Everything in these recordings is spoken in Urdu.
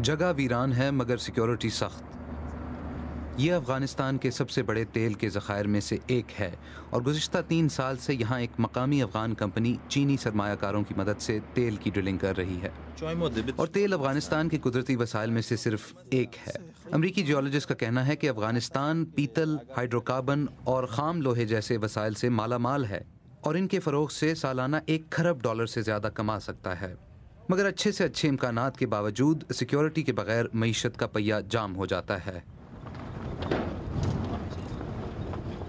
جگہ ویران ہے مگر سیکیورٹی سخت۔ یہ افغانستان کے سب سے بڑے تیل کے ذخائر میں سے ایک ہے اور گزشتہ 3 سال سے یہاں ایک مقامی افغان کمپنی چینی سرمایہ کاروں کی مدد سے تیل کی ڈرلنگ کر رہی ہے، اور تیل افغانستان کے قدرتی وسائل میں سے صرف ایک ہے۔ امریکی جیولوجسٹ کا کہنا ہے کہ افغانستان پیتل، ہائیڈرو کاربن اور خام لوہے جیسے وسائل سے مالا مال ہے اور ان کے فروغ سے سالانہ $1 کھرب سے زیادہ کما سکتا ہے، مگر اچھے سے اچھے امکانات کے باوجود سیکیورٹی کے بغیر معیشت کا پہیہ جام ہو جاتا ہے۔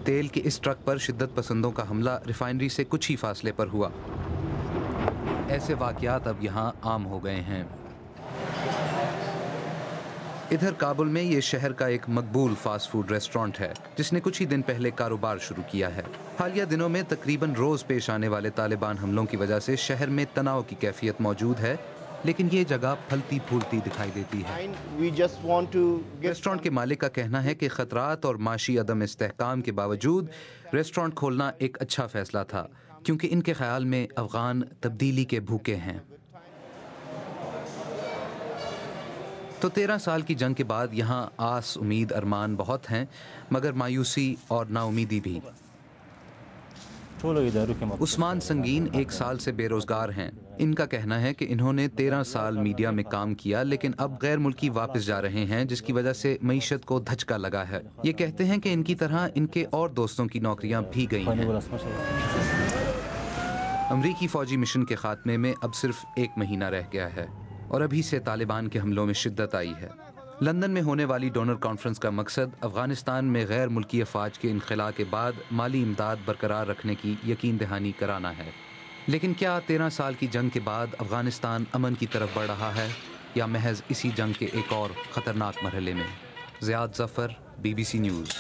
تیل کے اس ٹرک پر شدت پسندوں کا حملہ ریفائنری سے کچھ ہی فاصلے پر ہوا۔ ایسے واقعات اب یہاں عام ہو گئے ہیں۔ ادھر کابل میں یہ شہر کا ایک مقبول فاسٹ فوڈ ریسٹورانٹ ہے جس نے کچھ ہی دن پہلے کاروبار شروع کیا ہے۔ حالیہ دنوں میں تقریباً روز پیش آنے والے طالبان حملوں کی وجہ سے شہر میں تناؤ کی کیفیت موجود ہے، لیکن یہ جگہ پھلتی پھولتی دکھائی دیتی ہے۔ ریسٹورانٹ کے مالک کا کہنا ہے کہ خطرات اور معاشی عدم استحکام کے باوجود ریسٹورانٹ کھولنا ایک اچھا فیصلہ تھا، کیونکہ ان کے خیال میں افغان تبدیلی کے بھوکے ہیں۔ تو 13 سال کی جنگ کے بعد یہاں آس امید ارمان بہت ہیں، مگر مایوسی اور نا امیدی بھی۔ عثمان سنگین 1 سال سے بے روزگار ہیں۔ ان کا کہنا ہے کہ انہوں نے 13 سال میڈیا میں کام کیا لیکن اب غیر ملکی واپس جا رہے ہیں، جس کی وجہ سے معیشت کو دھچکا لگا ہے۔ یہ کہتے ہیں کہ ان کی طرح ان کے اور دوستوں کی نوکریاں بھی گئی ہیں۔ امریکی فوجی مشن کے خاتمے میں اب صرف 1 مہینہ رہ گیا ہے اور ابھی سے طالبان کے حملوں میں شدت آئی ہے۔ لندن میں ہونے والی ڈونر کانفرنس کا مقصد افغانستان میں غیر ملکی افواج کے انخلاء کے بعد مالی امداد برقرار رکھنے کی یقین دہانی کرانا ہے۔ لیکن کیا 13 سال کی جنگ کے بعد افغانستان امن کی طرف بڑھ رہا ہے یا محض اسی جنگ کے ایک اور خطرناک مرحلے میں؟ زیاد ظفر، BBC نیوز۔